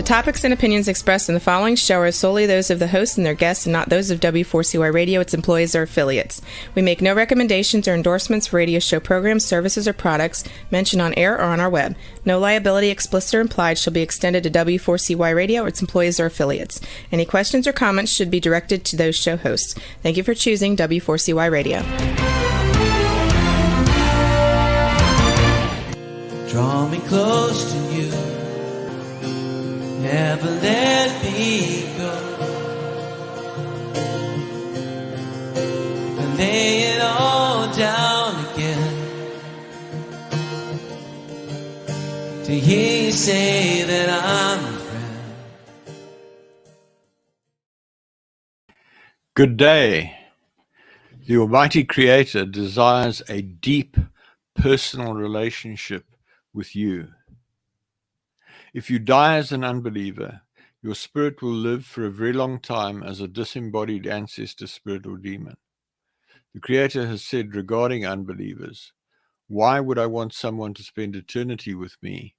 topics and opinions expressed in the following show are solely those of the host and their guests and not those of W4CY Radio, its employees, or affiliates. We make no recommendations or endorsements for radio show programs, services, or products mentioned on air or on our web. No liability, explicit or implied, shall be extended to W4CY Radio or its employees or affiliates. Any questions or comments should be directed to those show hosts. Thank you for choosing W4CY Radio. Draw me close to you, never let me go, and lay it all down again, to hear you say that I'm a friend. Good day. The Almighty Creator desires a deep personal relationship with you. If you die as an unbeliever, your spirit will live for a very long time as a disembodied ancestor spirit or demon. The Creator has said regarding unbelievers, why would I want someone to spend eternity with me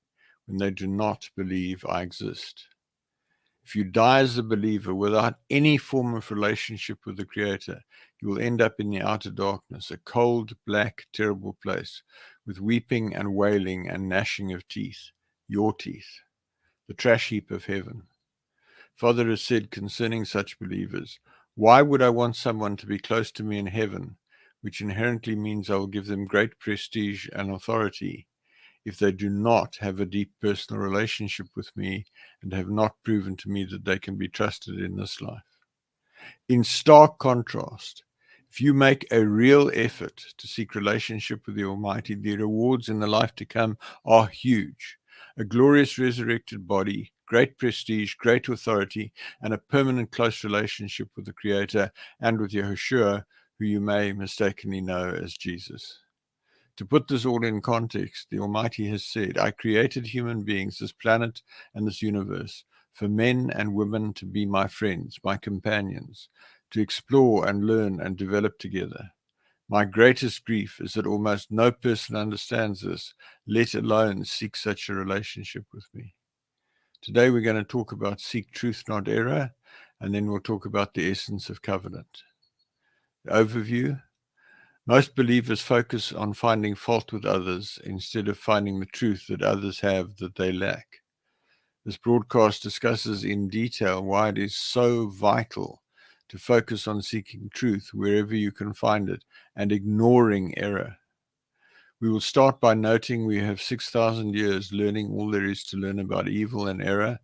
when they do not believe I exist? If you die as a believer without any form of relationship with the Creator, you will end up in the outer darkness, a cold, black, terrible place, with weeping and wailing and gnashing of teeth, your teeth, the trash heap of heaven. Father has said concerning such believers, why would I want someone to be close to me in heaven, which inherently means I will give them great prestige and authority, if they do not have a deep personal relationship with me and have not proven to me that they can be trusted in this life? In stark contrast, if you make a real effort to seek relationship with the Almighty, the rewards in the life to come are huge. A glorious resurrected body, great prestige, great authority, and a permanent close relationship with the Creator and with Yahushua, who you may mistakenly know as Jesus. To put this all in context, the Almighty has said, I created human beings, this planet and this universe, for men and women to be my friends, my companions, to explore and learn and develop together. My greatest grief is that almost no person understands this, let alone seek such a relationship with me. Today we're going to talk about seek truth, not error, and then we'll talk about the essence of covenant. The overview. Most believers focus on finding fault with others instead of finding the truth that others have that they lack. This broadcast discusses in detail why it is so vital to focus on seeking truth wherever you can find it and ignoring error. We will start by noting we have 6,000 years learning all there is to learn about evil and error,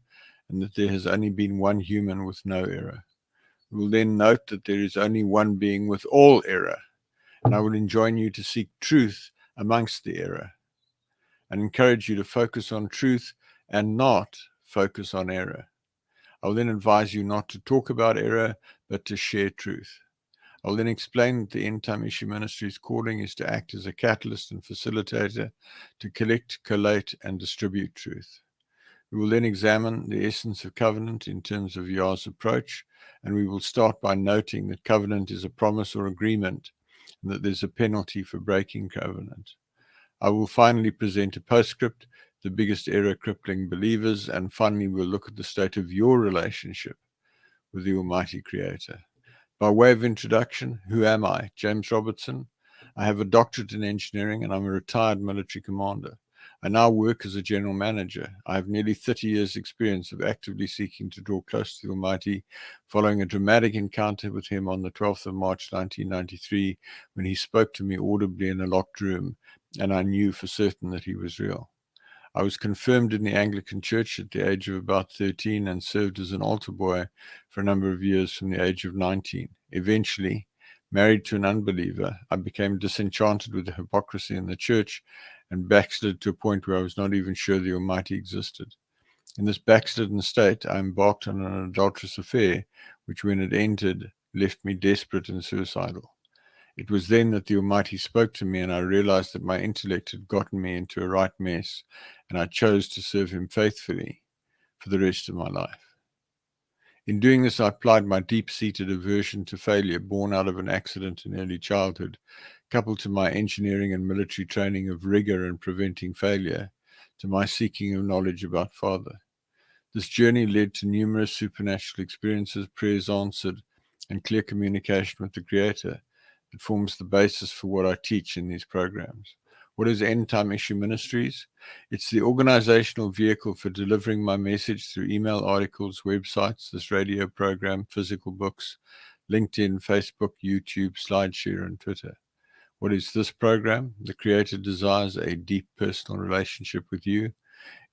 and that there has only been one human with no error. We will then note that there is only one being with all error, and I will enjoin you to seek truth amongst the error, and encourage you to focus on truth and not focus on error. I will then advise you not to talk about error, but to share truth. I will then explain that the End Time Issue Ministry's calling is to act as a catalyst and facilitator to collect, collate, and distribute truth. We will then examine the essence of covenant in terms of Yah's approach, and we will start by noting that covenant is a promise or agreement, and that there's a penalty for breaking covenant. I will finally present a postscript, the biggest error crippling believers, and finally we'll look at the state of your relationship with the Almighty Creator. By way of introduction, who am I? James Robertson. I have a doctorate in engineering and I'm a retired military commander. I now work as a general manager. I have nearly 30 years' experience of actively seeking to draw close to the Almighty, following a dramatic encounter with him on the 12th of March 1993, when he spoke to me audibly in a locked room, and I knew for certain that he was real. I was confirmed in the Anglican Church at the age of about 13 and served as an altar boy for a number of years from the age of 19. Eventually, married to an unbeliever, I became disenchanted with the hypocrisy in the church and backslid to a point where I was not even sure the Almighty existed. In this backslidden state, I embarked on an adulterous affair, which when it ended, left me desperate and suicidal. It was then that the Almighty spoke to me, and I realized that my intellect had gotten me into a right mess, and I chose to serve him faithfully for the rest of my life. In doing this, I applied my deep-seated aversion to failure, born out of an accident in early childhood, coupled to my engineering and military training of rigor and preventing failure, to my seeking of knowledge about Father. This journey led to numerous supernatural experiences, prayers answered, and clear communication with the Creator. It forms the basis for what I teach in these programs. What is End Time Issue Ministries? It's the organizational vehicle for delivering my message through email, articles, websites, this radio program, physical books, LinkedIn, Facebook, YouTube, SlideShare, and Twitter. What is this program? The Creator desires a deep personal relationship with you.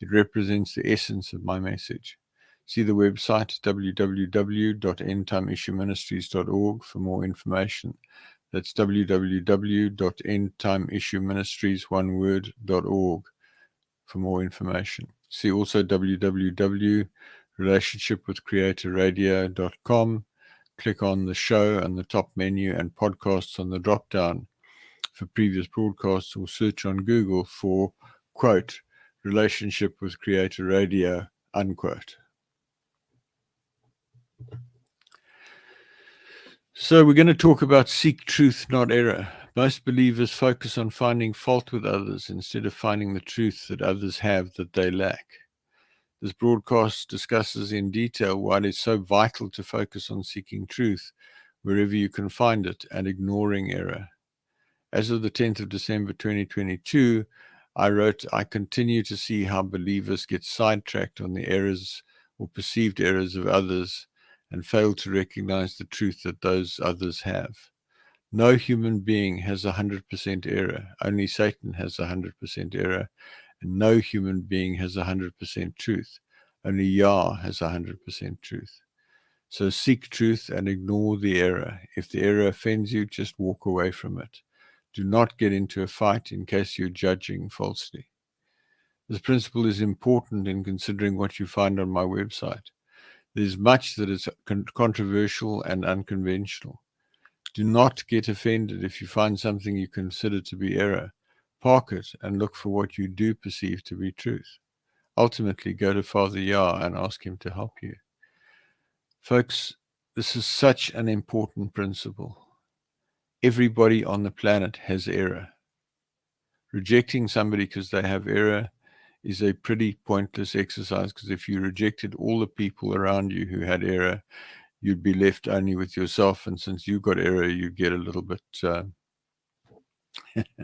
It represents the essence of my message. See the website www.endtimeissueministries.org for more information. That's www.endtimeissueministries.org for more information. See also www.relationshipwithcreatorradio.com. Click on the show on the top menu and podcasts on the drop down for previous broadcasts, or search on Google for, quote, Relationship with Creator Radio, unquote. So we're going to talk about seek truth, not error. Most believers focus on finding fault with others instead of finding the truth that others have that they lack. This broadcast discusses in detail why it is so vital to focus on seeking truth wherever you can find it and ignoring error. As of the 10th of December 2022, I wrote, I continue to see how believers get sidetracked on the errors or perceived errors of others and fail to recognize the truth that those others have. No human being has 100% error. Only Satan has 100% error. And no human being has 100% truth. Only Yah has 100% truth. So seek truth and ignore the error. If the error offends you, just walk away from it. Do not get into a fight in case you're judging falsely. This principle is important in considering what you find on my website. There's much that is controversial and unconventional. Do not get offended if you find something you consider to be error. Park it and look for what you do perceive to be truth. Ultimately, go to Father Yah and ask him to help you. Folks, this is such an important principle. Everybody on the planet has error. Rejecting somebody because they have error is a pretty pointless exercise, because if you rejected all the people around you who had error, you'd be left only with yourself. And since you've got error, you get a little bit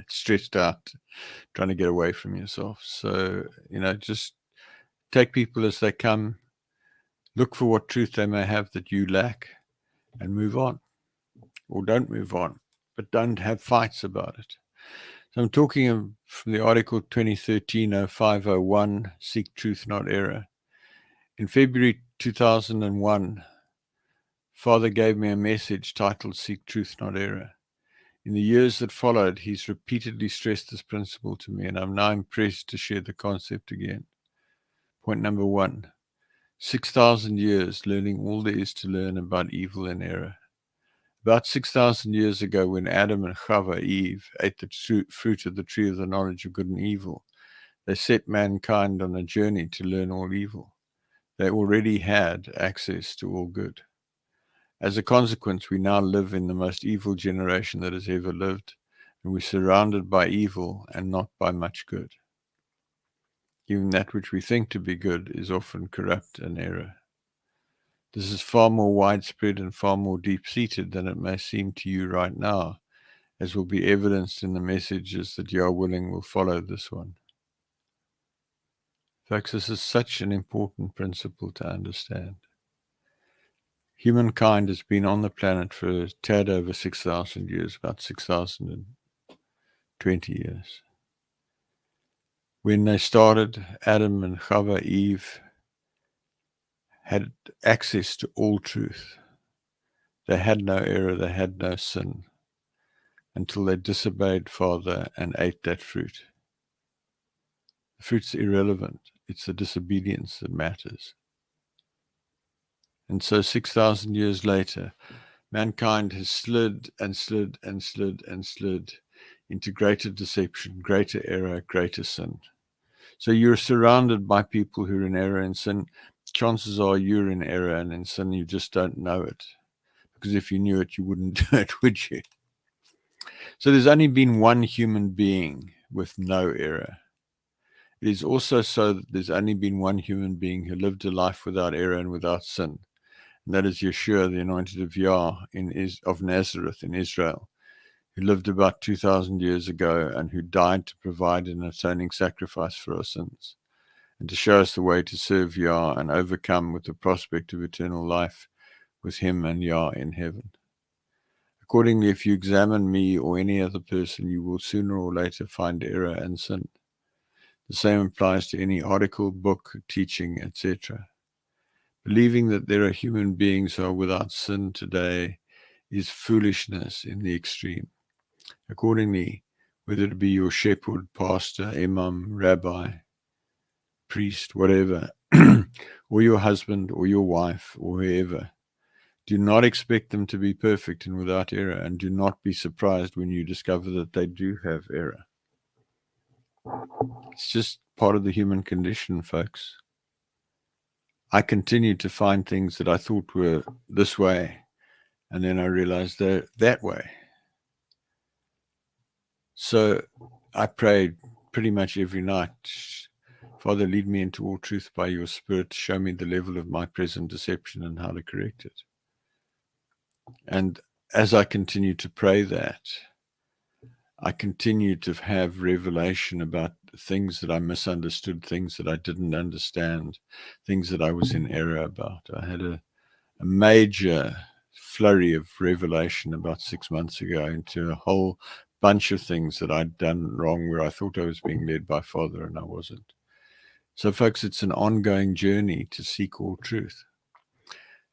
stretched out, trying to get away from yourself. So, just take people as they come, look for what truth they may have that you lack, and move on. Or don't move on, but don't have fights about it. So I'm talking from the article 2013-0501, Seek Truth, Not Error. In February 2001, Father gave me a message titled Seek Truth, Not Error. In the years that followed, he's repeatedly stressed this principle to me, and I'm now impressed to share the concept again. Point number 1, 6,000 years learning all there is to learn about evil and error. About 6,000 years ago, when Adam and Chava, Eve, ate the fruit of the tree of the knowledge of good and evil, they set mankind on a journey to learn all evil. They already had access to all good. As a consequence, we now live in the most evil generation that has ever lived, and we're surrounded by evil and not by much good. Even that which we think to be good is often corrupt and error. This is far more widespread and far more deep-seated than it may seem to you right now, as will be evidenced in the messages that Yah willing will follow this one. Folks, this is such an important principle to understand. Humankind has been on the planet for a tad over 6,000 years, about 6,020 years. When they started, Adam and Chava, Eve, had access to all truth. They had no error, they had no sin, until they disobeyed Father and ate that fruit. The fruit's irrelevant. It's the disobedience that matters. And so 6,000 years later, mankind has slid and slid and slid and slid into greater deception, greater error, greater sin. So you're surrounded by people who are in error and sin. Chances are you're in error and in sin, you just don't know it. Because if you knew it, you wouldn't do it, would you? So there's only been one human being with no error. It is also so that there's only been one human being who lived a life without error and without sin, and that is Yeshua, the anointed of Yah of Nazareth in Israel, who lived about 2,000 years ago and who died to provide an atoning sacrifice for our sins, and to show us the way to serve Yah and overcome with the prospect of eternal life with him and Yah in heaven. Accordingly, if you examine me or any other person, you will sooner or later find error and sin. The same applies to any article, book, teaching, etc. Believing that there are human beings who are without sin today is foolishness in the extreme. Accordingly, whether it be your shepherd, pastor, imam, rabbi, priest, whatever, or your husband or your wife or whoever, do not expect them to be perfect and without error, and do not be surprised when you discover that they do have error. It's just part of the human condition, folks. I continue to find things that I thought were this way, and then I realized they're that way. So I prayed pretty much every night, Father, lead me into all truth by your Spirit. Show me the level of my present deception and how to correct it. And as I continue to pray that, I continue to have revelation about things that I misunderstood, things that I didn't understand, things that I was in error about. I had a major flurry of revelation about 6 months ago into a whole bunch of things that I'd done wrong where I thought I was being led by Father and I wasn't. So, folks, it's an ongoing journey to seek all truth.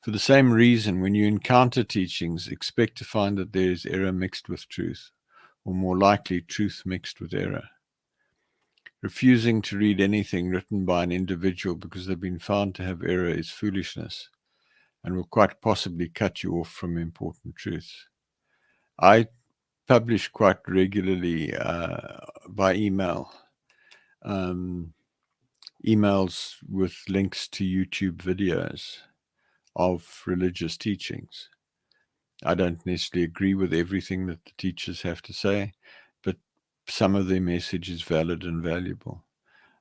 For the same reason, when you encounter teachings, expect to find that there is error mixed with truth, or more likely, truth mixed with error. Refusing to read anything written by an individual because they've been found to have error is foolishness and will quite possibly cut you off from important truths. I publish quite regularly by email, emails with links to YouTube videos of religious teachings. I don't necessarily agree with everything that the teachers have to say, but some of their message is valid and valuable.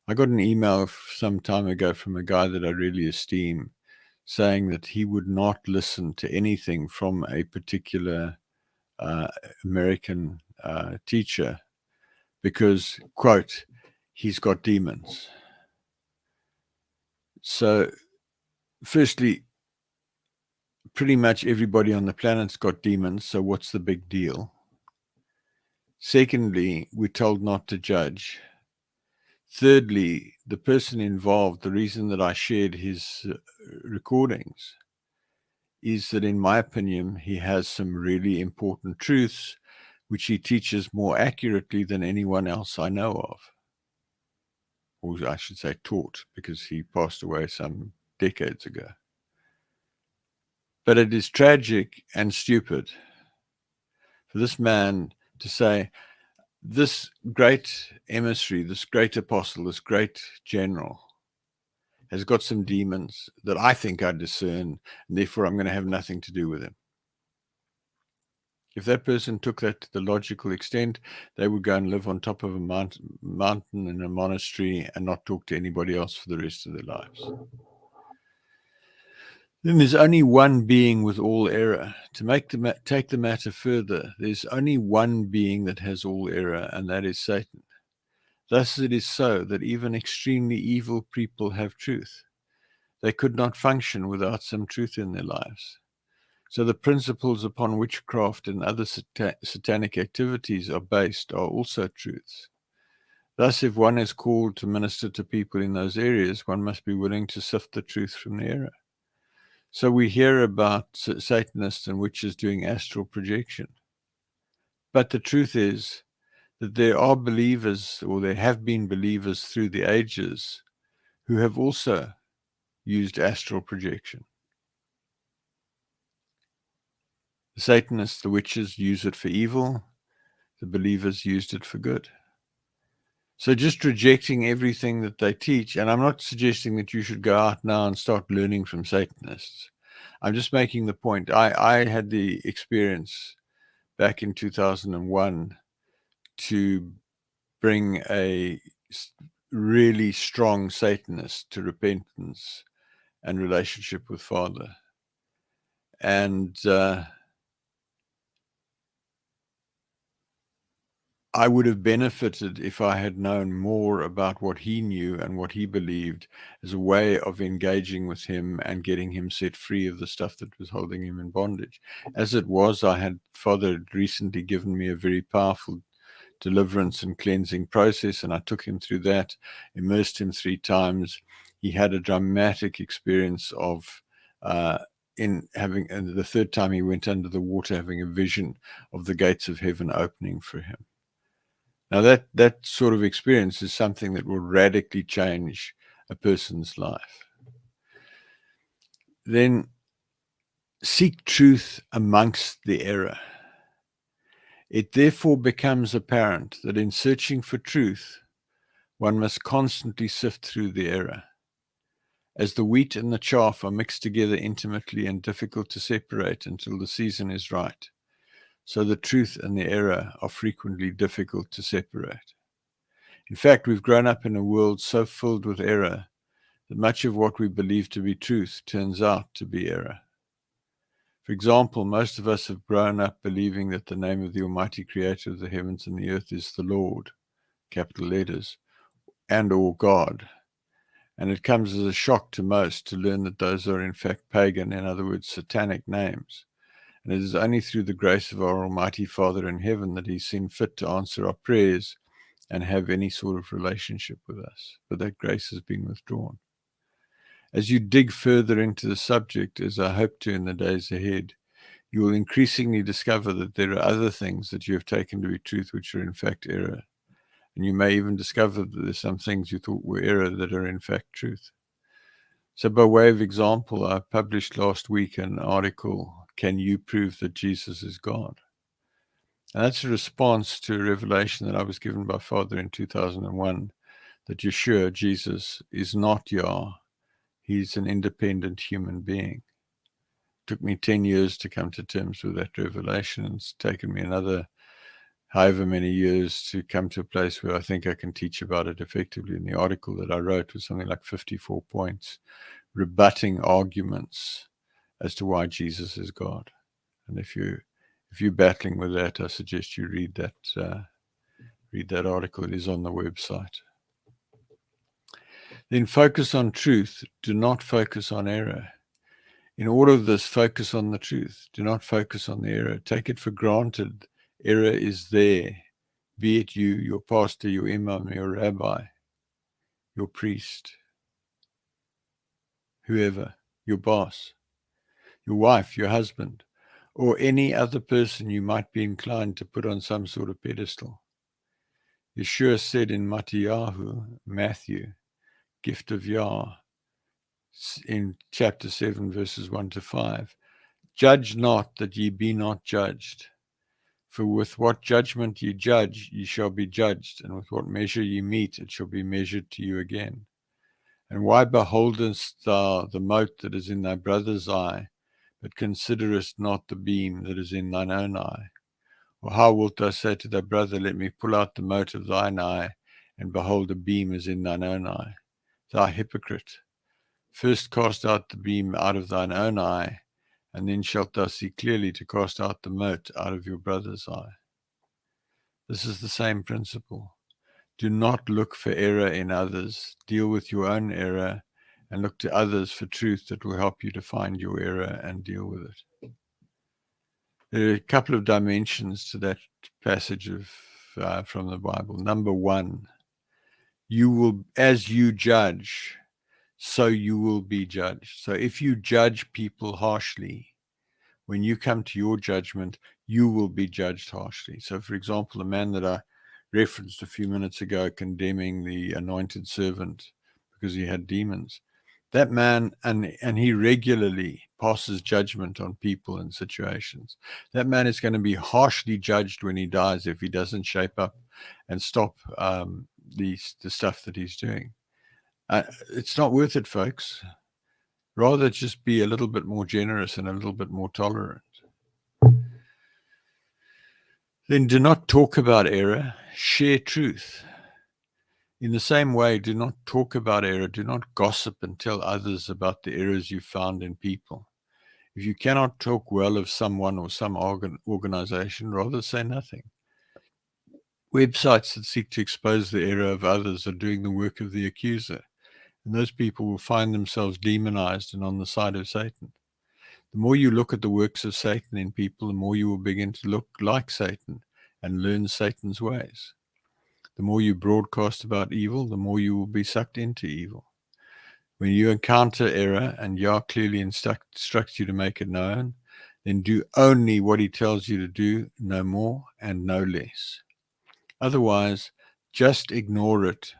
I got an email some time ago from a guy that I really esteem saying that he would not listen to anything from a particular American teacher because, quote, he's got demons. So, firstly, pretty much everybody on the planet's got demons, so what's the big deal? Secondly, we're told not to judge. Thirdly, the person involved, the reason that I shared his recordings is that, in my opinion, he has some really important truths which he teaches more accurately than anyone else I know of. Or I should say taught, because he passed away some decades ago. But it is tragic and stupid for this man to say, this great emissary, this great apostle, this great general has got some demons that I think I discern, and therefore I'm going to have nothing to do with him. If that person took that to the logical extent, they would go and live on top of a mountain in a monastery and not talk to anybody else for the rest of their lives. Then there's only one being with all error. To take the matter further, there's only one being that has all error, and that is Satan. Thus it is so that even extremely evil people have truth. They could not function without some truth in their lives. So the principles upon witchcraft and other satanic activities are based are also truths. Thus, if one is called to minister to people in those areas, one must be willing to sift the truth from the error. So we hear about Satanists and witches doing astral projection. But the truth is that there are believers, or there have been believers through the ages, who have also used astral projection. The Satanists, the witches, use it for evil. The believers used it for good. So just rejecting everything that they teach, and I'm not suggesting that you should go out now and start learning from Satanists. I'm just making the point. I had the experience back in 2001 to bring a really strong Satanists to repentance and relationship with Father. And I would have benefited if I had known more about what he knew and what he believed as a way of engaging with him and getting him set free of the stuff that was holding him in bondage. As it was, Father had recently given me a very powerful deliverance and cleansing process, and I took him through that, immersed him 3 times. He had a dramatic experience of in having, and the 3rd time he went under the water, having a vision of the gates of heaven opening for him. Now that sort of experience is something that will radically change a person's life. Then seek truth amongst the error. It therefore becomes apparent that in searching for truth, one must constantly sift through the error. As the wheat and the chaff are mixed together intimately and difficult to separate until the season is right, so the truth and the error are frequently difficult to separate. In fact, we've grown up in a world so filled with error that much of what we believe to be truth turns out to be error. For example, most of us have grown up believing that the name of the Almighty Creator of the heavens and the earth is the Lord, capital letters, and or God. And it comes as a shock to most to learn that those are in fact pagan, in other words, satanic names. And it is only through the grace of our Almighty Father in heaven that He's seen fit to answer our prayers and have any sort of relationship with us. But that grace has been withdrawn. As you dig further into the subject, as I hope to in the days ahead, you will increasingly discover that there are other things that you have taken to be truth which are in fact error. And you may even discover that there's some things you thought were error that are in fact truth. So by way of example, I published last week an article, Can You Prove That Jesus is God? And that's a response to a revelation that I was given by Father in 2001, that Yeshua, Jesus, is not Yah. He's an independent human being. It took me 10 years to come to terms with that revelation. It's taken me another however many years to come to a place where I think I can teach about it effectively. And the article that I wrote was something like 54 points, rebutting arguments as to why Jesus is God. And if you're battling with that, I suggest you read that article. It is on the website. Then focus on truth. Do not focus on error. In all of this, focus on the truth. Do not focus on the error. Take it for granted. Error is there. Be it you, your pastor, your imam, your rabbi, your priest, whoever, your boss, your wife, your husband, or any other person you might be inclined to put on some sort of pedestal. Yeshua said in Matthew, gift of Yah, in chapter 7, verses 1-5, judge not that ye be not judged. For with what judgment ye judge, ye shall be judged, and with what measure ye mete, it shall be measured to you again. And why beholdest thou the mote that is in thy brother's eye, but considerest not the beam that is in thine own eye? Or how wilt thou say to thy brother, let me pull out the mote of thine eye, and behold, a beam is in thine own eye? Thou hypocrite, first cast out the beam out of thine own eye, and then shalt thou see clearly to cast out the mote out of your brother's eye. This is the same principle. Do not look for error in others. Deal with your own error and look to others for truth that will help you to find your error and deal with it. There are a couple of dimensions to that passage from the Bible. Number one, you will, as you judge, so you will be judged. So if you judge people harshly, when you come to your judgment, you will be judged harshly. So, for example, the man that I referenced a few minutes ago condemning the anointed servant because he had demons, that man, and he regularly passes judgment on people and situations. That man is going to be harshly judged when he dies if he doesn't shape up and stop the stuff that he's doing. It's not worth it, folks. Rather just be a little bit more generous and a little bit more tolerant. Then do not talk about error, share truth. In the same way, do not talk about error. Do not gossip and tell others about the errors you found in people. If you cannot talk well of someone or some organization, rather say nothing. Websites that seek to expose the error of others are doing the work of the accuser, and those people will find themselves demonized and on the side of Satan. The more you look at the works of Satan in people, the more you will begin to look like Satan and learn Satan's ways. The more you broadcast about evil, the more you will be sucked into evil. When you encounter error and Yah clearly instructs you to make it known, then do only what he tells you to do, no more and no less. Otherwise, just ignore it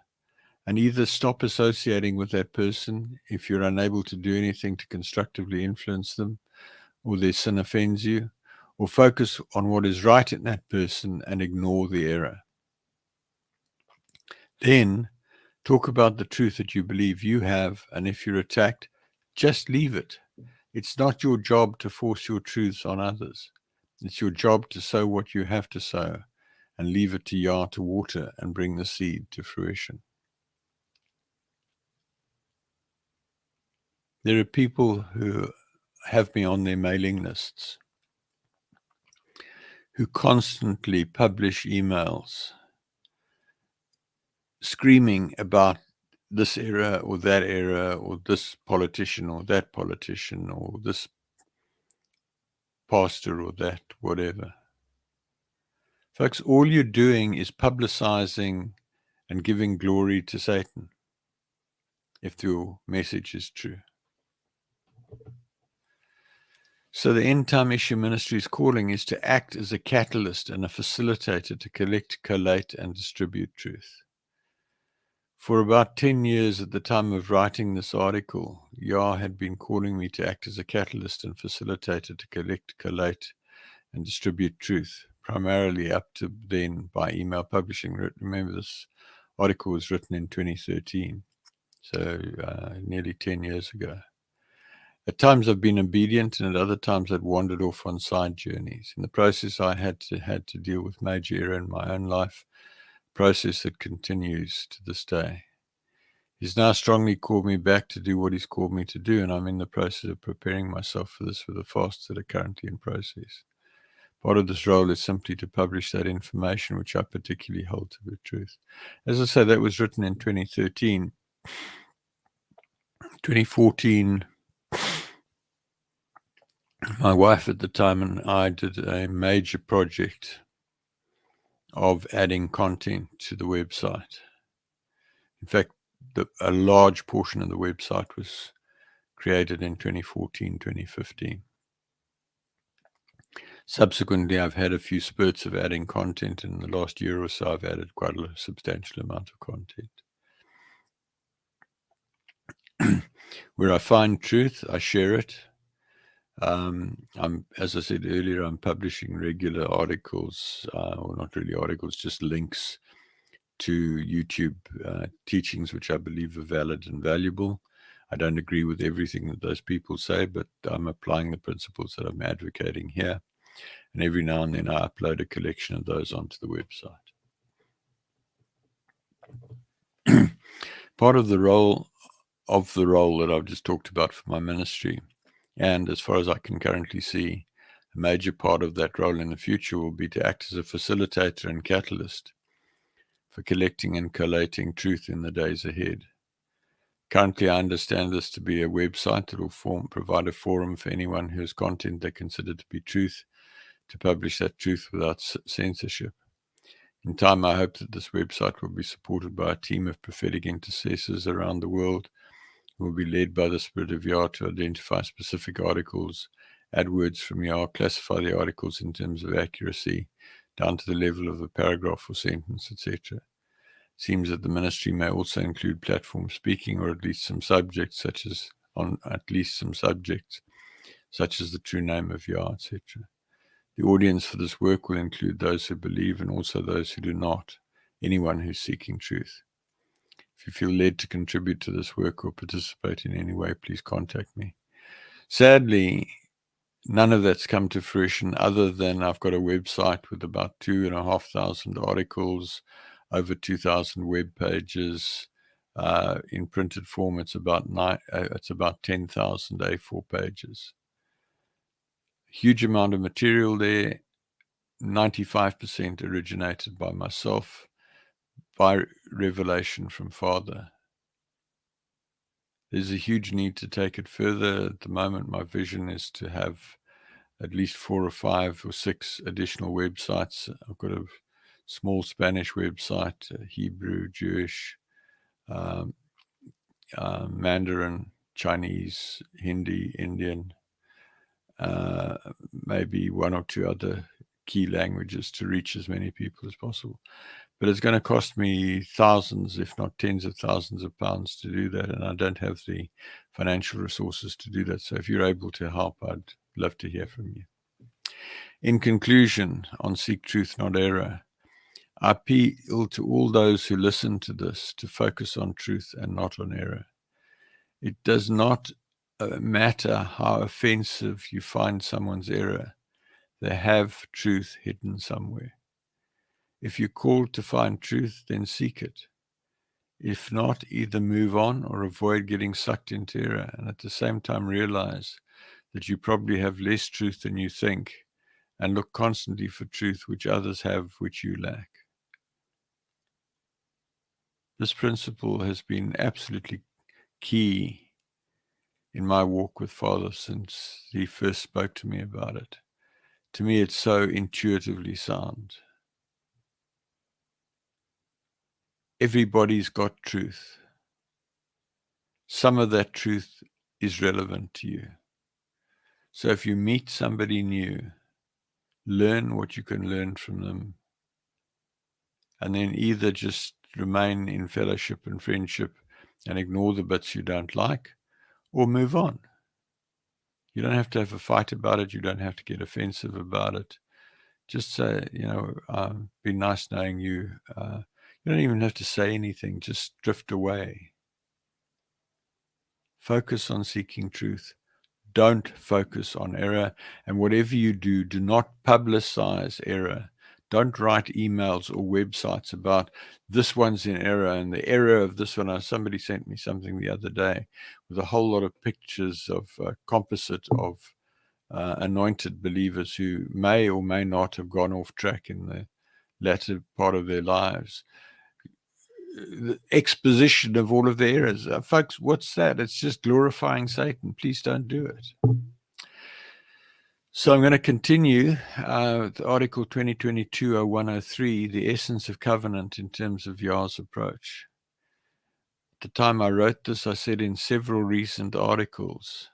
and either stop associating with that person if you're unable to do anything to constructively influence them or their sin offends you, or focus on what is right in that person and ignore the error. Then talk about the truth that you believe you have, and if you're attacked, just leave it. It's not your job to force your truths on others. It's your job to sow what you have to sow and leave it to Yah to water and bring the seed to fruition. There are people who have me on their mailing lists who constantly publish emails screaming about this error or that error or this politician or that politician or this pastor or that whatever. Folks, all you're doing is publicizing and giving glory to Satan if your message is true. So the End Time Issue Ministry's calling is to act as a catalyst and a facilitator to collect, collate, and distribute truth. For about 10 years at the time of writing this article, Yah had been calling me to act as a catalyst and facilitator to collect, collate, and distribute truth, primarily up to then by email publishing. Remember, this article was written in 2013, so nearly 10 years ago. At times I've been obedient, and at other times I'd wandered off on side journeys. In the process, I had to deal with major error in my own life, a process that continues to this day. He's now strongly called me back to do what he's called me to do, and I'm in the process of preparing myself for this with the fasts that are currently in process. Part of this role is simply to publish that information which I particularly hold to be truth. As I say, that was written in 2013. 2014, my wife at the time and I did a major project of adding content to the website. In fact, a large portion of the website was created in 2014, 2015. Subsequently, I've had a few spurts of adding content. In the last year or so, I've added quite a substantial amount of content. Where I find truth, I share it. As I said earlier, I'm publishing regular articles, or not really articles, just links to YouTube teachings which I believe are valid and valuable. I don't agree with everything that those people say, but I'm applying the principles that I'm advocating here. And every now and then I upload a collection of those onto the website. Part of the role that I've just talked about for my ministry, and as far as I can currently see, a major part of that role in the future will be to act as a facilitator and catalyst for collecting and collating truth in the days ahead. Currently, I understand this to be a website that will provide a forum for anyone who has content they consider to be truth to publish that truth without censorship. In time, I hope that this website will be supported by a team of prophetic intercessors around the world who will be led by the Spirit of Yah to identify specific articles, add words from Yah, classify the articles in terms of accuracy, down to the level of a paragraph or sentence, etc. It seems that the ministry may also include platform speaking, or at least some subjects, such as the true name of Yah, etc. The audience for this work will include those who believe and also those who do not, anyone who's seeking truth. If you feel led to contribute to this work or participate in any way, please contact me. Sadly, none of that's come to fruition other than I've got a website with about 2,500 articles, over 2,000 web pages. In printed form, it's about 10,000 A4 pages. Huge amount of material there. 95% originated by myself, by revelation from Father. There's a huge need to take it further. At the moment, my vision is to have at least 4 or 5 or 6 additional websites. I've got a small Spanish website, Hebrew, Jewish, Mandarin, Chinese, Hindi, Indian, maybe 1 or 2 other key languages to reach as many people as possible. But it's going to cost me thousands, if not tens of thousands of pounds to do that, and I don't have the financial resources to do that. So if you're able to help, I'd love to hear from you. In conclusion, on Seek Truth, Not Error, I appeal to all those who listen to this to focus on truth and not on error. It does not matter how offensive you find someone's error. They have truth hidden somewhere. If you're called to find truth, then seek it. If not, either move on or avoid getting sucked into error, and at the same time realize that you probably have less truth than you think, and look constantly for truth which others have, which you lack. This principle has been absolutely key in my walk with Father since he first spoke to me about it. To me, it's so intuitively sound. Everybody's got truth. Some of that truth is relevant to you. So if you meet somebody new, learn what you can learn from them, and then either just remain in fellowship and friendship and ignore the bits you don't like, or move on. You don't have to have a fight about it. You don't have to get offensive about it. Just say, be nice knowing you. You don't even have to say anything. Just drift away. Focus on seeking truth. Don't focus on error. And whatever you do, do not publicize error. Don't write emails or websites about this one's in error and the error of this one. Somebody sent me something the other day with a whole lot of pictures of composite of anointed believers who may or may not have gone off track in the latter part of their lives. The exposition of all of the errors. Folks, what's that? It's just glorifying Satan. Please don't do it. So I'm going to continue with Article 2022-0103, the essence of covenant in terms of Yah's approach. At the time I wrote this, I said in several recent articles,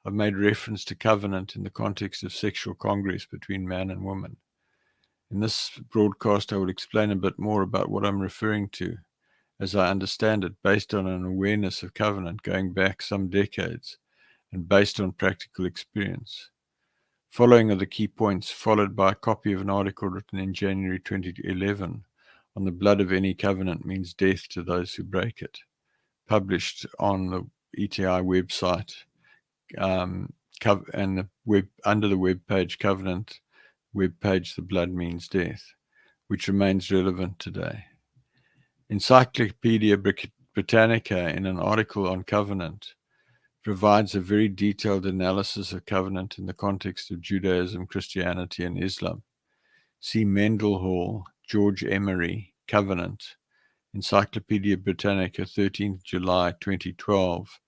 I've made reference to covenant in the context of sexual congress between man and woman. In this broadcast, I will explain a bit more about what I'm referring to, as I understand it, based on an awareness of covenant going back some decades and based on practical experience. Following are the key points, followed by a copy of an article written in January 2011 on the blood of any covenant means death to those who break it, published on the ETI website and the under the web page covenant web page, the blood means death, which remains relevant today. Encyclopedia Britannica, in an article on covenant, provides a very detailed analysis of covenant in the context of Judaism, Christianity, and Islam. See Mendenhall, George Emery, Covenant, Encyclopedia Britannica, 13th July 2012,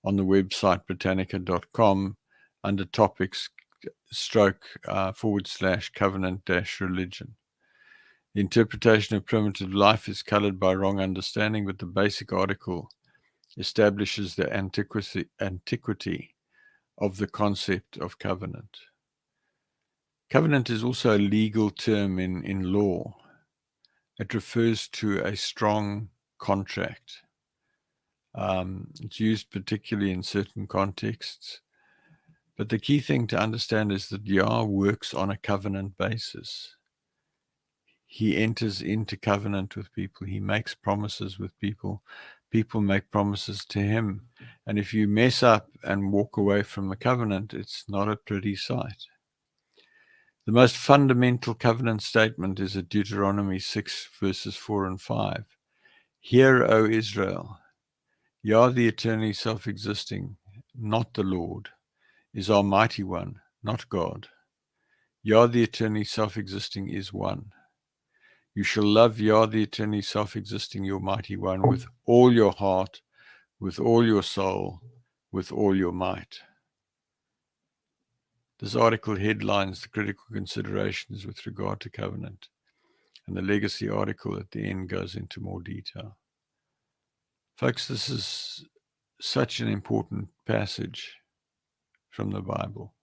on the website britannica.com under topics /covenant-religion. The interpretation of primitive life is colored by wrong understanding, but the basic article establishes the antiquity of the concept of covenant. Covenant is also a legal term in law. It refers to a strong contract. It's used particularly in certain contexts. But the key thing to understand is that Yah works on a covenant basis. He enters into covenant with people. He makes promises with people. People make promises to him. And if you mess up and walk away from the covenant, it's not a pretty sight. The most fundamental covenant statement is at Deuteronomy 6, verses 4 and 5. Hear, O Israel, Yah the eternally self-existing, not the Lord, is Almighty One, not God. Yah the eternally self-existing is one. You shall love Yah the eternally self-existing, your mighty one, with all your heart, with all your soul, with all your might. This article headlines the critical considerations with regard to covenant, and the legacy article at the end goes into more detail. Folks, this is such an important passage from the Bible.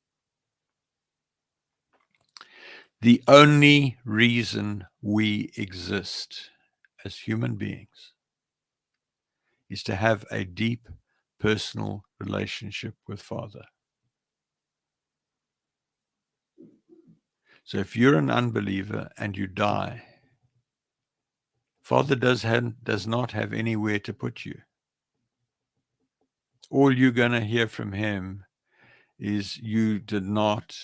The only reason we exist as human beings is to have a deep personal relationship with Father. So if you're an unbeliever and you die, Father does not have anywhere to put you. All you're going to hear from him is you did not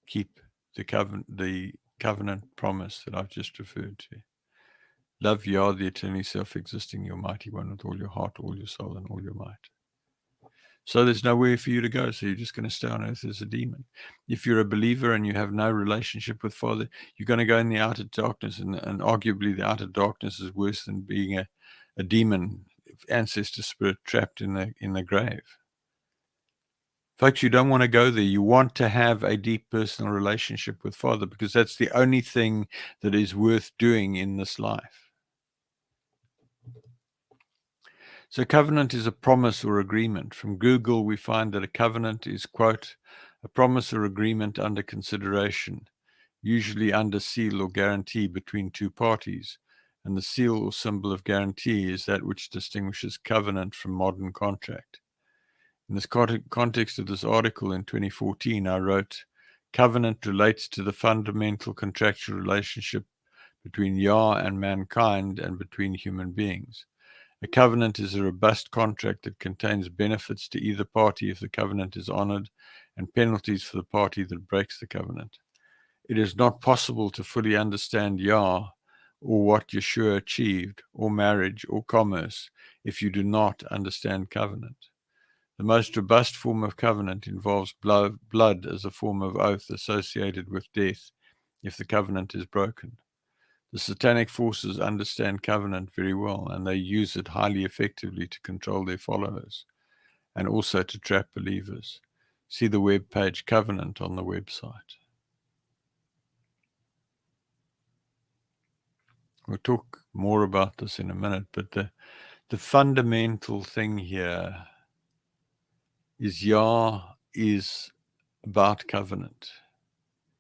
keep the covenant promise that I've just referred to. Love Yah, the eternally self-existing, your mighty one, with all your heart, all your soul, and all your might. So there's nowhere for you to go. So you're just going to stay on earth as a demon. If you're a believer and you have no relationship with Father, you're going to go in the outer darkness. And arguably the outer darkness is worse than being a demon, ancestor spirit trapped in the grave. Folks, you don't want to go there. You want to have a deep personal relationship with Father, because that's the only thing that is worth doing in this life. So covenant is a promise or agreement. From Google, we find that a covenant is, quote, a promise or agreement under consideration, usually under seal or guarantee between two parties. And the seal or symbol of guarantee is that which distinguishes covenant from modern contract. In this context of this article in 2014, I wrote, covenant relates to the fundamental contractual relationship between Yah and mankind and between human beings. A covenant is a robust contract that contains benefits to either party if the covenant is honored, and penalties for the party that breaks the covenant. It is not possible to fully understand Yah or what Yeshua achieved, or marriage, or commerce, if you do not understand covenant. The most robust form of covenant involves blood as a form of oath associated with death if the covenant is broken. The satanic forces understand covenant very well, and they use it highly effectively to control their followers and also to trap believers. See the web page Covenant on the website. We'll talk more about this in a minute, but the fundamental thing here is Yah is about covenant.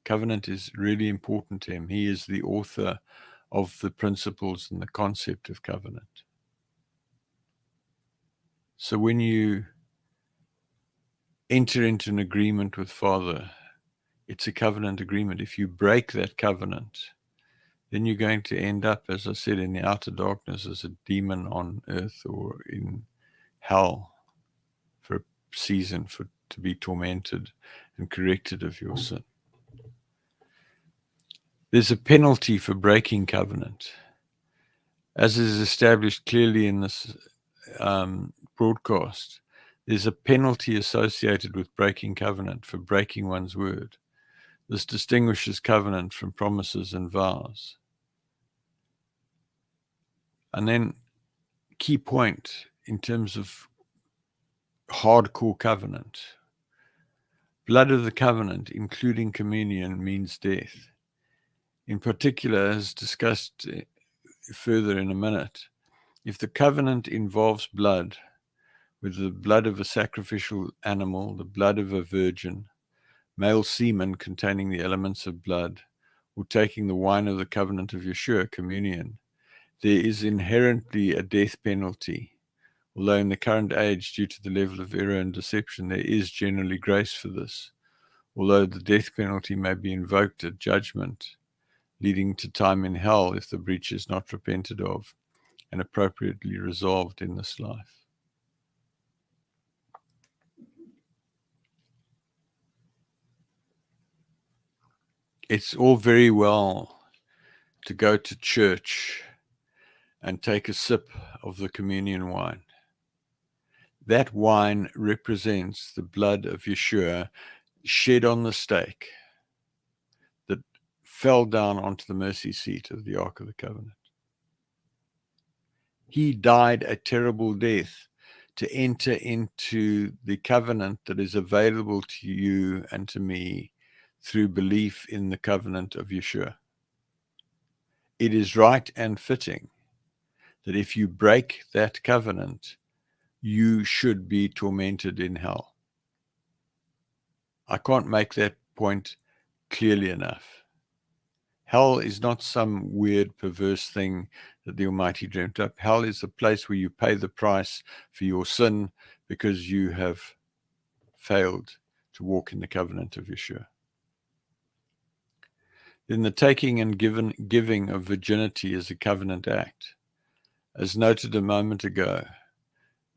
Covenant is really important to him. He is the author of the principles and the concept of covenant. So when you enter into an agreement with Father, it's a covenant agreement. If you break that covenant, then you're going to end up, as I said, in the outer darkness as a demon on earth or in hell for a season, to be tormented and corrected of your sin. There's a penalty for breaking covenant. As is established clearly in this broadcast, there's a penalty associated with breaking covenant for breaking one's word. This distinguishes covenant from promises and vows. And then, key point in terms of hardcore covenant. Blood of the covenant, including communion, means death. In particular, as discussed further in a minute, if the covenant involves blood, with the blood of a sacrificial animal, the blood of a virgin, male semen containing the elements of blood, or taking the wine of the covenant of Yeshua, communion, there is inherently a death penalty. Although in the current age, due to the level of error and deception, there is generally grace for this, although the death penalty may be invoked at judgment, leading to time in hell if the breach is not repented of and appropriately resolved in this life. It's all very well to go to church and take a sip of the communion wine. That wine represents the blood of Yeshua shed on the stake that fell down onto the mercy seat of the Ark of the Covenant. He died a terrible death to enter into the covenant that is available to you and to me through belief in the covenant of Yeshua. It is right and fitting that if you break that covenant, you should be tormented in hell. I can't make that point clearly enough. Hell is not some weird, perverse thing that the Almighty dreamt up. Hell is the place where you pay the price for your sin because you have failed to walk in the covenant of Yeshua. Then the taking and giving of virginity is a covenant act. As noted a moment ago,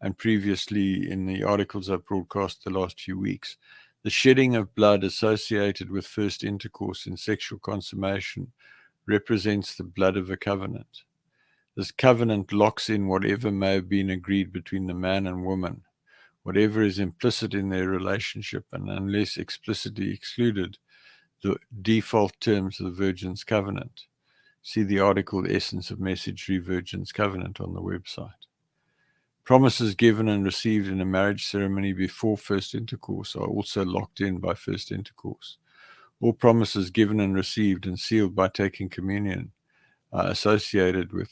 and previously in the articles I've broadcast the last few weeks, the shedding of blood associated with first intercourse in sexual consummation represents the blood of a covenant. This covenant locks in whatever may have been agreed between the man and woman, whatever is implicit in their relationship, and unless explicitly excluded, the default terms of the Virgin's Covenant. See the article, The Essence of Message 3 Virgin's Covenant, on the website. Promises given and received in a marriage ceremony before first intercourse are also locked in by first intercourse. All promises given and received and sealed by taking communion associated with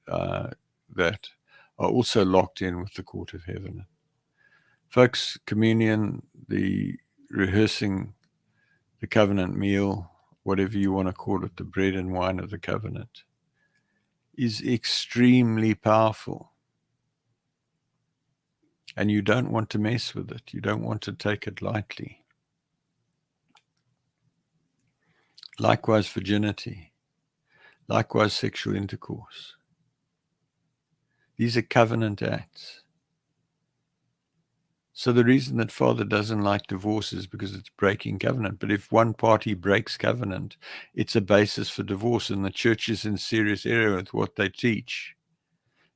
that are also locked in with the court of heaven. Folks, communion, the rehearsing, the covenant meal, whatever you want to call it, the bread and wine of the covenant, is extremely powerful. And you don't want to mess with it. You don't want to take it lightly. Likewise, virginity. Likewise, sexual intercourse. These are covenant acts. So the reason that Father doesn't like divorce is because it's breaking covenant. But if one party breaks covenant, it's a basis for divorce. And the church is in serious error with what they teach.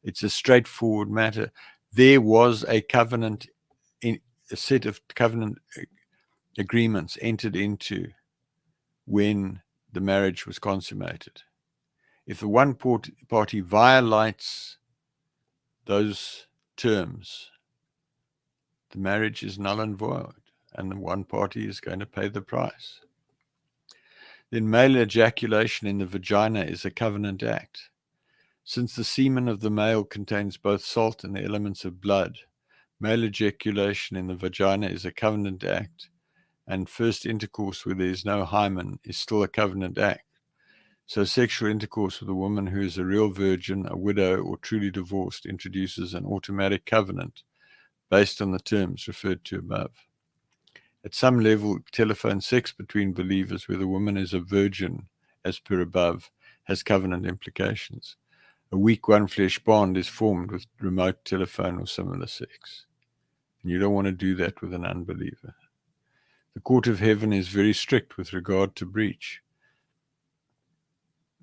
It's a straightforward matter. There was a covenant, a set of covenant agreements entered into when the marriage was consummated. If the one party violates those terms, the marriage is null and void, and the one party is going to pay the price. Then male ejaculation in the vagina is a covenant act. Since the semen of the male contains both salt and the elements of blood, male ejaculation in the vagina is a covenant act, and first intercourse where there is no hymen is still a covenant act. So sexual intercourse with a woman who is a real virgin, a widow, or truly divorced introduces an automatic covenant based on the terms referred to above. At some level, telephone sex between believers where the woman is a virgin, as per above, has covenant implications. A weak one-flesh bond is formed with remote telephone or similar sex. And you don't want to do that with an unbeliever. The court of heaven is very strict with regard to breach.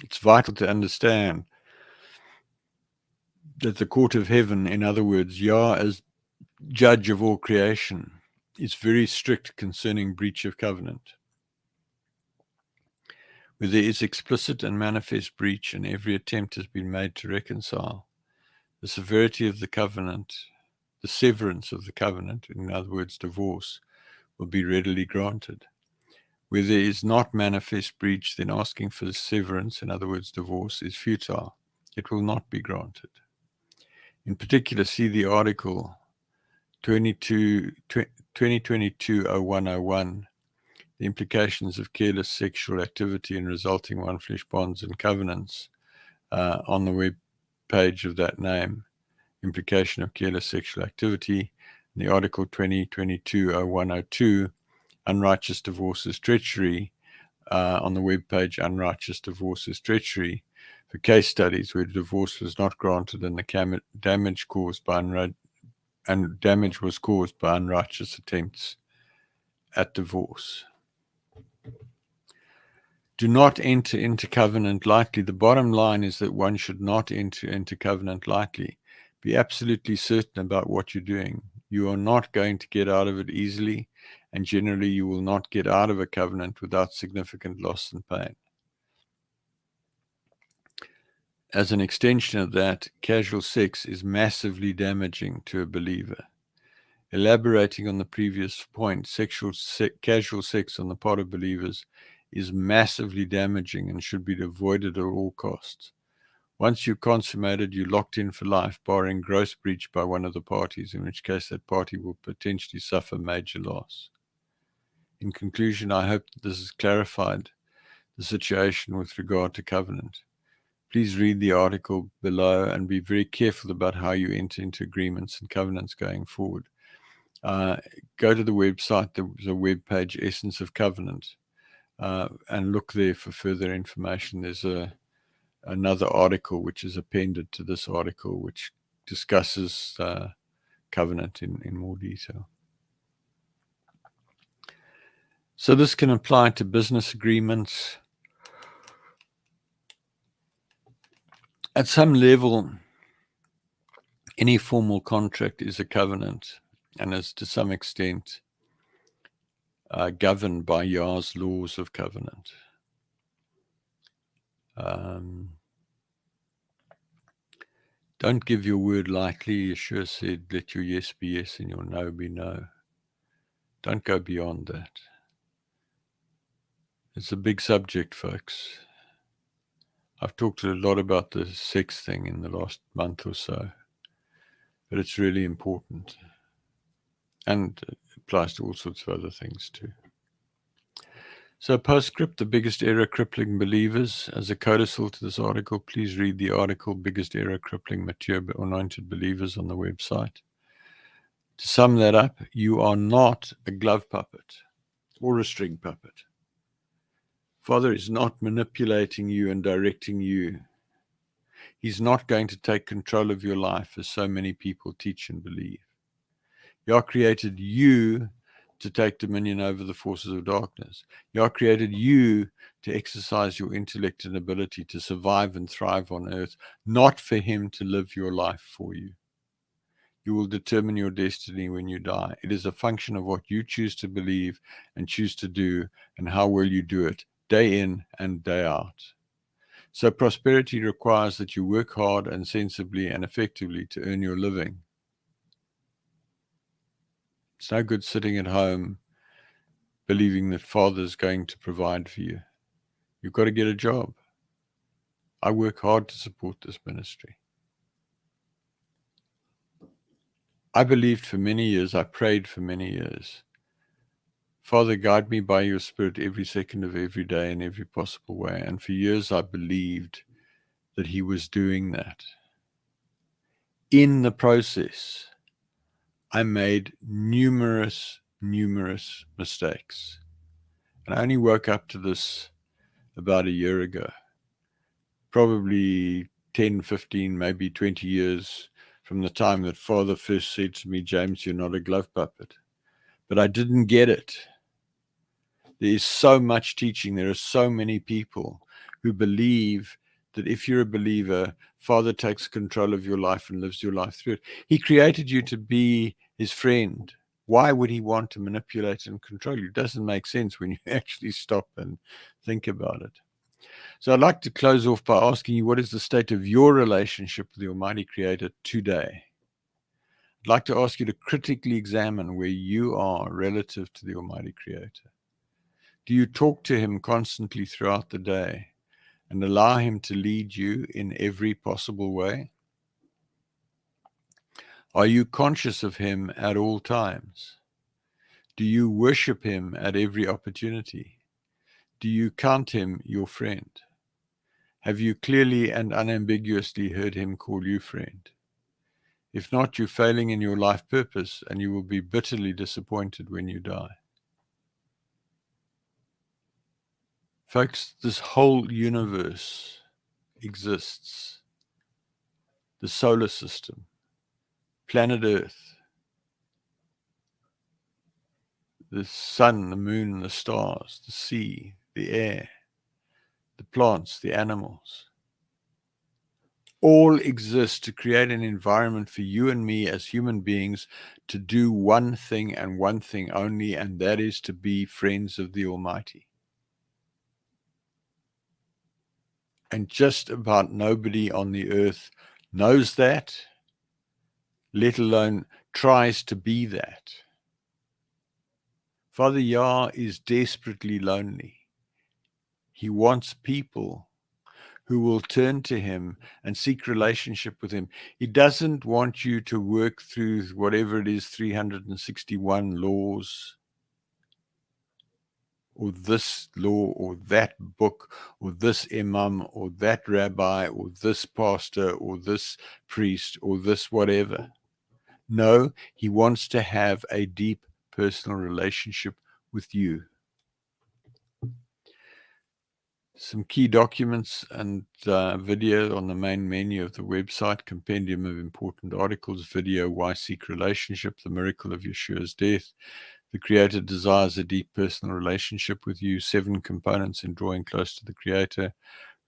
It's vital to understand that the court of heaven, in other words, Yah as judge of all creation, is very strict concerning breach of covenant. Where there is explicit and manifest breach and every attempt has been made to reconcile, the severity of the covenant, the severance of the covenant, in other words, divorce, will be readily granted. Where there is not manifest breach, then asking for severance, in other words, divorce, is futile. It will not be granted. In particular, see the article 2022-0101, the implications of careless sexual activity and resulting one-flesh bonds and covenants, on the web page of that name, implication of careless sexual activity, the article 2022-0102, unrighteous divorces treachery, on the web page unrighteous divorces treachery, for case studies where divorce was not granted and the damage caused by damage was caused by unrighteous attempts at divorce. Do not enter into covenant lightly. The bottom line is that one should not enter into covenant lightly. Be absolutely certain about what you're doing. You are not going to get out of it easily, and generally you will not get out of a covenant without significant loss and pain. As an extension of that, casual sex is massively damaging to a believer. Elaborating on the previous point, casual sex on the part of believers is massively damaging and should be avoided at all costs. Once you're consummated, you're locked in for life, barring gross breach by one of the parties, in which case that party will potentially suffer major loss. In conclusion, I hope that this has clarified the situation with regard to covenant. Please read the article below and be very careful about how you enter into agreements and covenants going forward. Go to the website. There's a web page, Essence of Covenant, and look there for further information. There's another article which is appended to this article which discusses covenant in more detail. So this can apply to business agreements. At some level, any formal contract is a covenant and is to some extent governed by Yah's laws of covenant. Don't give your word lightly. Yeshua said, let your yes be yes and your no be no. Don't go beyond that. It's a big subject, folks. I've talked a lot about the sex thing in the last month or so, but it's really important. And it applies to all sorts of other things too. So postscript, the biggest error crippling believers. As a codicil to this article, please read the article, Biggest Error Crippling Mature Anointed Believers, on the website. To sum that up, you are not a glove puppet or a string puppet. Father is not manipulating you and directing you. He's not going to take control of your life as so many people teach and believe. Yah created you to take dominion over the forces of darkness. Yah created you to exercise your intellect and ability to survive and thrive on earth, not for him to live your life for you. You will determine your destiny when you die. It is a function of what you choose to believe and choose to do and how well you do it, day in and day out. So prosperity requires that you work hard and sensibly and effectively to earn your living. It's no good sitting at home believing that Father's going to provide for you. You've got to get a job. I work hard to support this ministry. I believed for many years, I prayed for many years. Father, guide me by your Spirit every second of every day in every possible way. And for years I believed that he was doing that. In the process, I made numerous mistakes. And I only woke up to this about a year ago. Probably 10, 15, maybe 20 years from the time that Father first said to me, James, you're not a glove puppet. But I didn't get it. There is so much teaching. There are so many people who believe that if you're a believer, Father takes control of your life and lives your life through it. He created you to be his friend. Why would he want to manipulate and control you? It doesn't make sense when you actually stop and think about it. So I'd like to close off by asking you, what is the state of your relationship with the Almighty Creator today? I'd like to ask you to critically examine where you are relative to the Almighty Creator. Do you talk to him constantly throughout the day and allow him to lead you in every possible way? Are you conscious of him at all times? Do you worship him at every opportunity? Do you count him your friend? Have you clearly and unambiguously heard him call you friend? If not, you're failing in your life purpose and you will be bitterly disappointed when you die. Folks, this whole universe exists. The solar system, planet Earth, the sun, the moon, the stars, the sea, the air, the plants, the animals, all exist to create an environment for you and me as human beings to do one thing and one thing only, and that is to be friends of the Almighty. And just about nobody on the earth knows that, let alone tries to be that. Father Yah is desperately lonely. He wants people who will turn to him and seek relationship with him. He doesn't want you to work through whatever it is, 361 laws, or this law, or that book, or this imam, or that rabbi, or this pastor, or this priest, or this whatever. No, he wants to have a deep personal relationship with you. Some key documents and video on the main menu of the website: compendium of important articles, video, Why Seek Relationship, the miracle of Yeshua's death. The Creator desires a deep personal relationship with you. 7 components in drawing close to the Creator.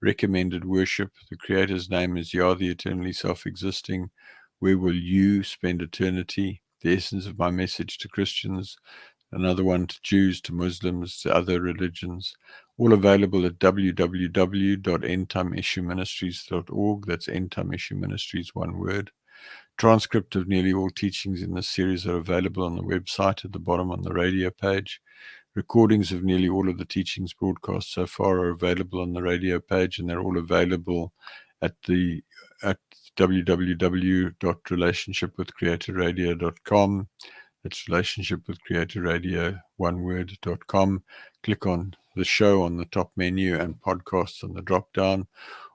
Recommended worship. The Creator's name is Yah, the eternally self-existing. Where will you spend eternity? The essence of my message to Christians. Another one to Jews, to Muslims, to other religions. All available at www.endtimeissueministries.org. That's End Time Issue Ministries, one word. Transcript of nearly all teachings in this series are available on the website at the bottom on the radio page. Recordings of nearly all of the teachings broadcast so far are available on the radio page, and they're all available at www.relationshipwithcreatorradio.com. That's relationshipwithcreatorradio, one word.com. Click on the show on the top menu and podcasts on the drop down,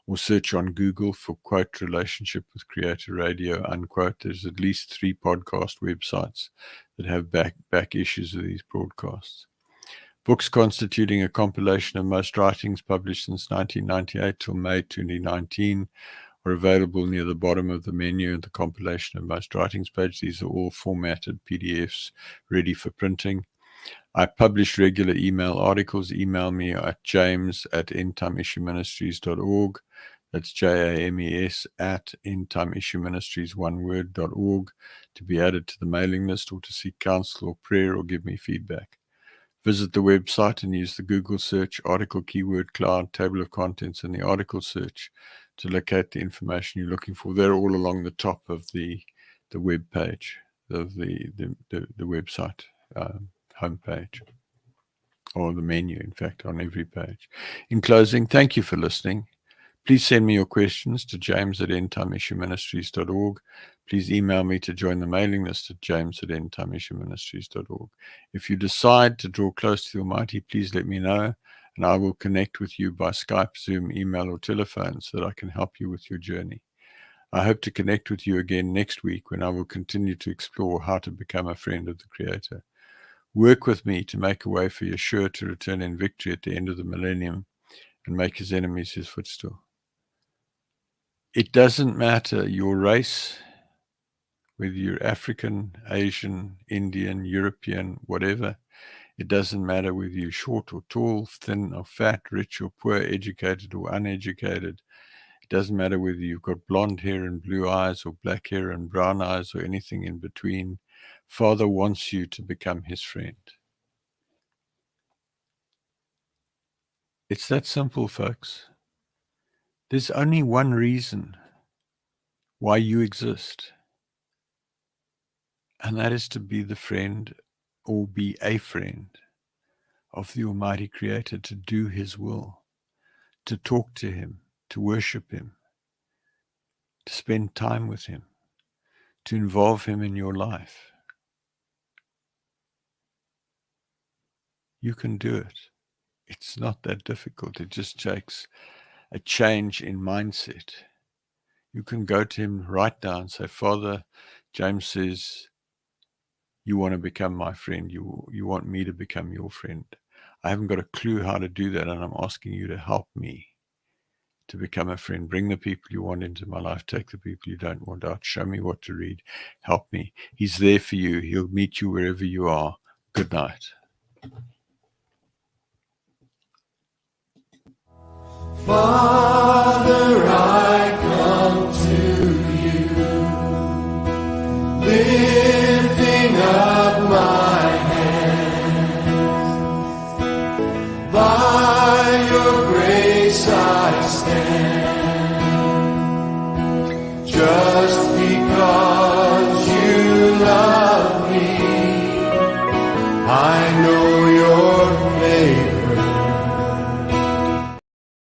or search on Google for quote Relationship with Creator Radio unquote. There's at least 3 podcast websites that have back issues of these broadcasts. Books constituting a compilation of most writings published since 1998 till May 2019 are available near the bottom of the menu in the compilation of most writings page. These are all formatted PDFs ready for printing. I publish regular email articles. Email me at james@endtimeissueministries.org. That's JAMES at endtimeissueministries, one word.org, to be added to the mailing list, or to seek counsel or prayer or give me feedback. Visit the website and use the Google search, article keyword cloud, table of contents, and the article search to locate the information you're looking for. They're all along the top of the web page, of the website homepage, or the menu, in fact, on every page. In closing, thank you for listening. Please send me your questions to james@endtimeissueministries.org. Please email me to join the mailing list at james@endtimeissueministries.org. If you decide to draw close to the Almighty, please let me know, and I will connect with you by Skype, Zoom, email, or telephone so that I can help you with your journey. I hope to connect with you again next week, when I will continue to explore how to become a friend of the Creator. Work with me to make a way for Yeshua to return in victory at the end of the millennium and make his enemies his footstool. It doesn't matter your race, whether you're African, Asian, Indian, European, whatever. It doesn't matter whether you're short or tall, thin or fat, rich or poor, educated or uneducated. It doesn't matter whether you've got blonde hair and blue eyes, or black hair and brown eyes, or anything in between. Father wants you to become his friend. It's that simple, folks. There's only one reason why you exist, and that is to be the friend, or be a friend of the Almighty Creator, to do his will, to talk to him, to worship him, to spend time with him, to involve him in your life. You can do it. It's not that difficult. It just takes a change in mindset. You can go to him right now and say, Father, James says, you want to become my friend. You want me to become your friend. I haven't got a clue how to do that, and I'm asking you to help me to become a friend. Bring the people you want into my life. Take the people you don't want out. Show me what to read. Help me. He's there for you. He'll meet you wherever you are. Good night. Father, I come to you, lifting up my hands. By your grace I stand.